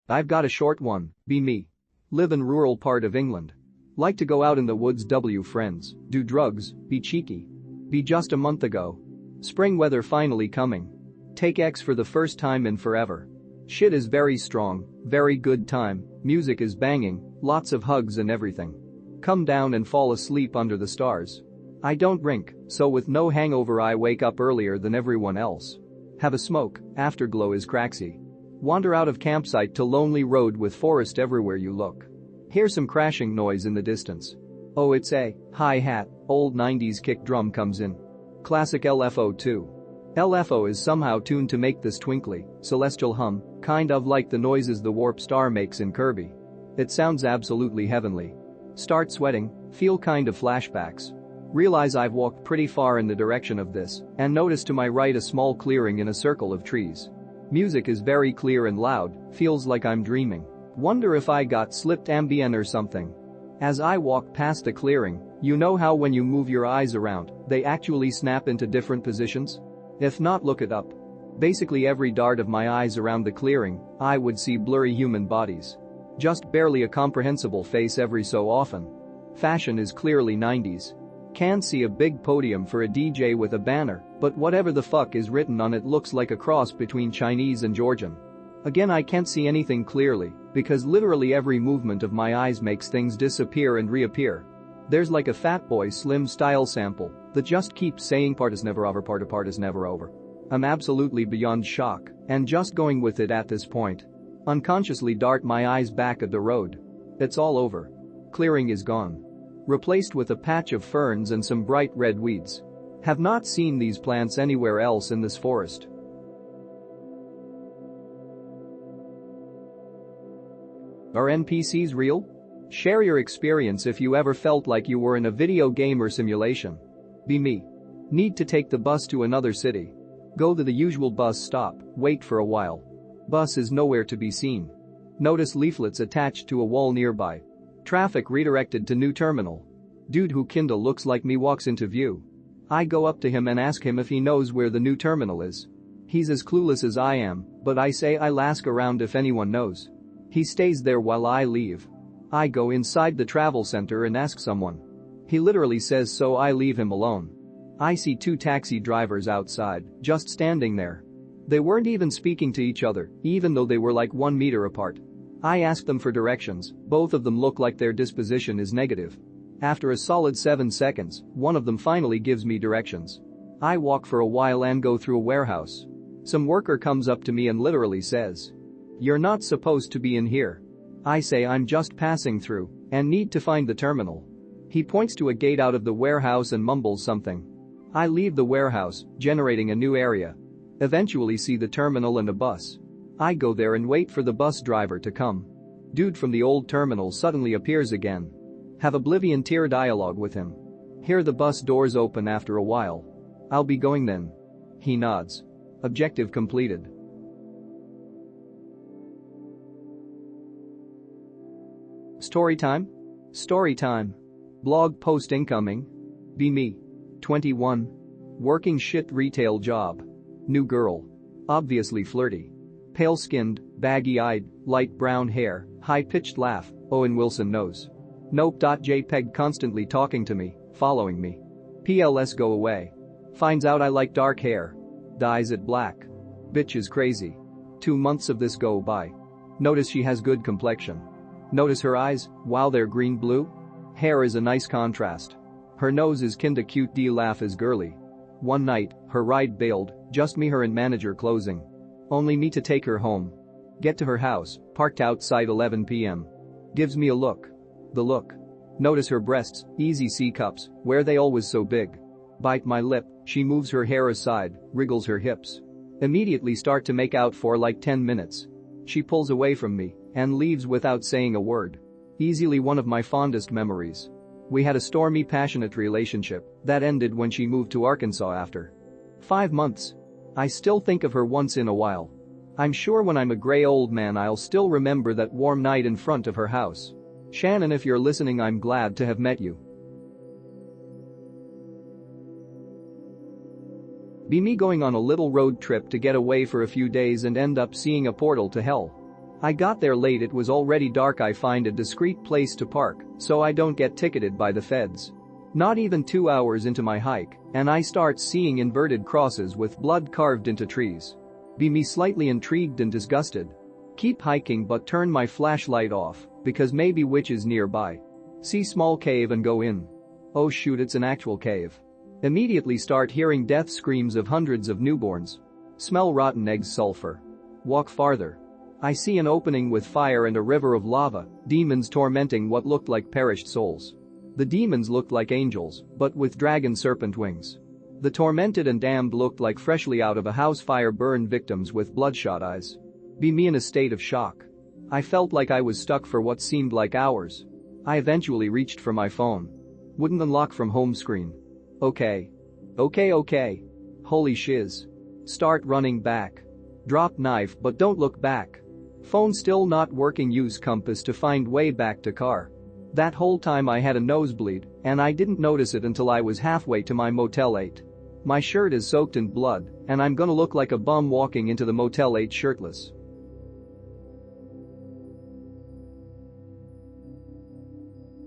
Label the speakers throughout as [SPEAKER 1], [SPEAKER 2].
[SPEAKER 1] I've got a short one, be me. Live in rural part of England. Like to go out in the woods, friends, do drugs, be cheeky. Be just a month ago. Spring weather finally coming. Take X for the first time in forever. Shit is very strong, very good time, music is banging, lots of hugs and everything. Come down and fall asleep under the stars. I don't drink, so with no hangover I wake up earlier than everyone else. Have a smoke, afterglow is craxy. Wander out of campsite to lonely road with forest everywhere you look. Hear some crashing noise in the distance. Oh, it's a hi-hat, old 90s kick drum comes in. Classic LFO too. LFO is somehow tuned to make this twinkly, celestial hum, kind of like the noises the warp star makes in Kirby. It sounds absolutely heavenly. Start sweating, feel kind of flashbacks. Realize I've walked pretty far in the direction of this and notice to my right a small clearing in a circle of trees. Music is very clear and loud, feels like I'm dreaming. Wonder if I got slipped Ambien or something. As I walk past the clearing, you know how when you move your eyes around, they actually snap into different positions? If not, look it up. Basically every dart of my eyes around the clearing, I would see blurry human bodies. Just barely a comprehensible face every so often. Fashion is clearly 90s. Can see a big podium for a DJ with a banner, but whatever the fuck is written on it looks like a cross between Chinese and Georgian. Again, I can't see anything clearly because literally every movement of my eyes makes things disappear and reappear. There's like a Fatboy Slim style sample that just keeps saying part is never over, part is never over. I'm absolutely beyond shock and just going with it at this point. Unconsciously dart my eyes back at the road. It's all over. Clearing is gone. Replaced with a patch of ferns and some bright red weeds. Have not seen these plants anywhere else in this forest. Are NPCs real? Share your experience if you ever felt like you were in a video game or simulation. Be me. Need to take the bus to another city. Go to the usual bus stop, wait for a while. Bus is nowhere to be seen. Notice leaflets attached to a wall nearby. Traffic redirected to new terminal. Dude who kinda looks like me walks into view. I go up to him and ask him if he knows where the new terminal is. He's as clueless as I am, but I say I'll ask around if anyone knows. He stays there while I leave. I go inside the travel center and ask someone. He literally says so I leave him alone. I see two taxi drivers outside, just standing there. They weren't even speaking to each other, even though they were like 1 meter apart. I ask them for directions, both of them look like their disposition is negative. After a solid 7 seconds, one of them finally gives me directions. I walk for a while and go through a warehouse. Some worker comes up to me and literally says, "You're not supposed to be in here." I say I'm just passing through and need to find the terminal. He points to a gate out of the warehouse and mumbles something. I leave the warehouse, generating a new area. Eventually see the terminal and a bus. I go there and wait for the bus driver to come. Dude from the old terminal suddenly appears again. Have oblivion tier dialogue with him. Hear the bus doors open after a while. I'll be going then. He nods. Objective completed. Story time? Story time. Blog post incoming. Be me. 21. Working shit retail job. New girl. Obviously flirty. Pale-skinned, baggy-eyed, light brown hair, high-pitched laugh, Owen Wilson knows. Nope. JPEG constantly talking to me, following me. PLS go away. Finds out I like dark hair. Dyes it black. Bitch is crazy. 2 months of this go by. Notice she has good complexion. Notice her eyes, while they're green-blue. Hair is a nice contrast. Her nose is kinda cute. Laugh is girly. One night, her ride bailed, just me her and manager closing. Only me to take her home. Get to her house, parked outside 11 p.m. Gives me a look. The look. Notice her breasts, easy C cups, where they always so big. Bite my lip, she moves her hair aside, wriggles her hips. Immediately start to make out for like 10 minutes. She pulls away from me and leaves without saying a word. Easily one of my fondest memories. We had a stormy, passionate relationship that ended when she moved to Arkansas after 5 months. I still think of her once in a while. I'm sure when I'm a gray old man I'll still remember that warm night in front of her house. Shannon, if you're listening, I'm glad to have met you. Be me going on a little road trip to get away for a few days and end up seeing a portal to hell. I got there late, it was already dark. I find a discreet place to park so I don't get ticketed by the feds. Not even 2 hours into my hike, and I start seeing inverted crosses with blood carved into trees. Be me slightly intrigued and disgusted. Keep hiking but turn my flashlight off because maybe witches nearby. See small cave and go in. Oh shoot, it's an actual cave. Immediately start hearing death screams of hundreds of newborns. Smell rotten eggs, sulfur. Walk farther. I see an opening with fire and a river of lava, demons tormenting what looked like perished souls. The demons looked like angels, but with dragon serpent wings. The tormented and damned looked like freshly out of a house fire burned victims with bloodshot eyes. Be me in a state of shock. I felt like I was stuck for what seemed like hours. I eventually reached for my phone. Wouldn't unlock from home screen. Okay. Holy shiz. Start running back. Drop knife but don't look back. Phone still not working, use compass to find way back to car. That whole time I had a nosebleed, and I didn't notice it until I was halfway to my Motel 8. My shirt is soaked in blood, and I'm gonna look like a bum walking into the Motel 8 shirtless.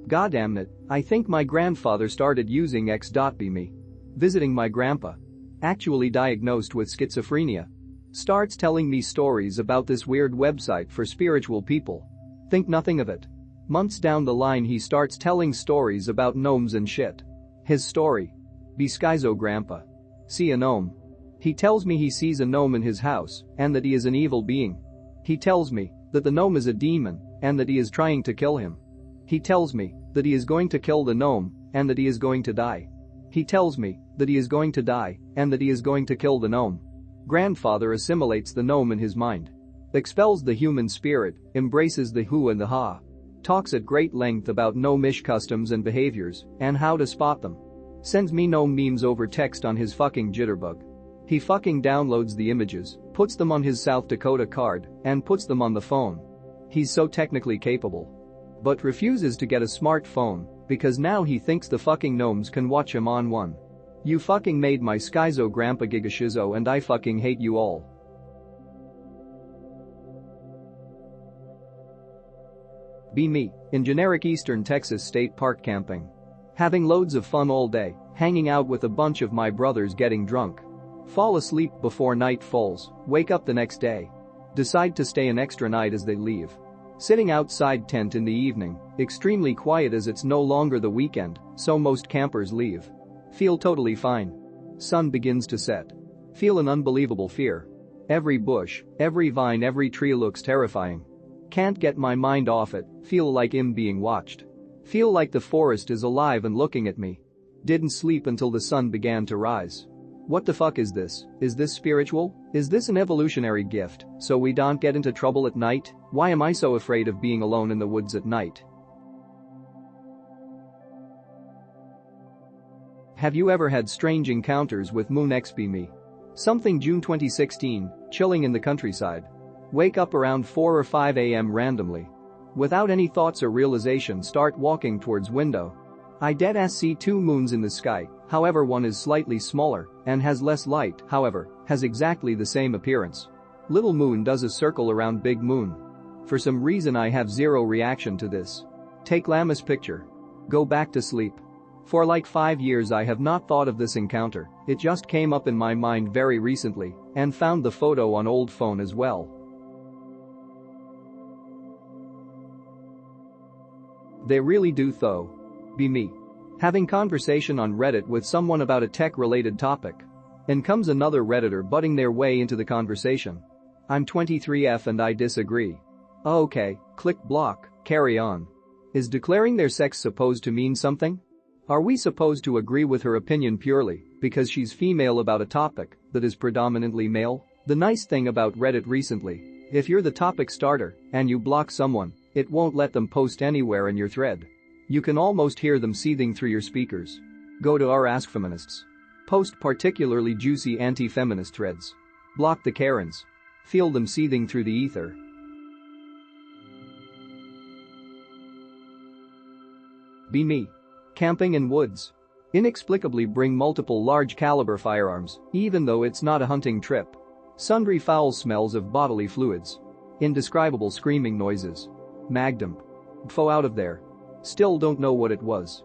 [SPEAKER 1] Goddamn it, I think my grandfather started using X.me. Visiting my grandpa. Actually diagnosed with schizophrenia. Starts telling me stories about this weird website for spiritual people. Think nothing of it. Months down the line he starts telling stories about gnomes and shit. His story. Be schizo grandpa. See a gnome. He tells me he sees a gnome in his house and that he is an evil being. He tells me that the gnome is a demon and that he is trying to kill him. He tells me that he is going to kill the gnome and that he is going to die. He tells me that he is going to die and that he is going to kill the gnome. Grandfather assimilates the gnome in his mind. Expels the human spirit, embraces the who and the ha. Talks at great length about gnomish customs and behaviors and how to spot them. Sends me gnome memes over text on his fucking jitterbug. He fucking downloads the images, puts them on his South Dakota card, and puts them on the phone. He's so technically capable. But refuses to get a smartphone because now he thinks the fucking gnomes can watch him on one. You fucking made my schizo grandpa gigaschizo and I fucking hate you all. Be me, in generic Eastern Texas state park camping. Having loads of fun all day, hanging out with a bunch of my brothers, getting drunk. Fall asleep before night falls, wake up the next day. Decide to stay an extra night as they leave. Sitting outside tent in the evening, extremely quiet as it's no longer the weekend, so most campers leave. Feel totally fine. Sun begins to set. Feel an unbelievable fear. Every bush, every vine, every tree looks terrifying. Can't get my mind off it, feel like I'm being watched. Feel like the forest is alive and looking at me. Didn't sleep until the sun began to rise. What the fuck is this? Is this spiritual? Is this an evolutionary gift so we don't get into trouble at night? Why am I so afraid of being alone in the woods at night? Have you ever had strange encounters with Moon XP? Something June 2016, chilling in the countryside. Wake up around 4 or 5 a.m. randomly. Without any thoughts or realization start walking towards window. I deadass see 2 moons in the sky, however one is slightly smaller and has less light, however, has exactly the same appearance. Little moon does a circle around big moon. For some reason I have zero reaction to this. Take Lammas picture. Go back to sleep. For like 5 years I have not thought of this encounter, it just came up in my mind very recently and found the photo on old phone as well. They really do though. Be me. Having conversation on Reddit with someone about a tech-related topic. And comes another Redditor butting their way into the conversation. I'm 23F and I disagree. Oh, okay, click block, carry on. Is declaring their sex supposed to mean something? Are we supposed to agree with her opinion purely because she's female about a topic that is predominantly male? The nice thing about Reddit recently, if you're the topic starter and you block someone, it won't let them post anywhere in your thread. You can almost hear them seething through your speakers. Go to our Ask Feminists. Post particularly juicy anti-feminist threads. Block the Karens. Feel them seething through the ether. Be me. Camping in woods. Inexplicably bring multiple large caliber firearms, even though it's not a hunting trip. Sundry foul smells of bodily fluids. Indescribable screaming noises. Magdump. Pfo out of there. Still don't know what it was.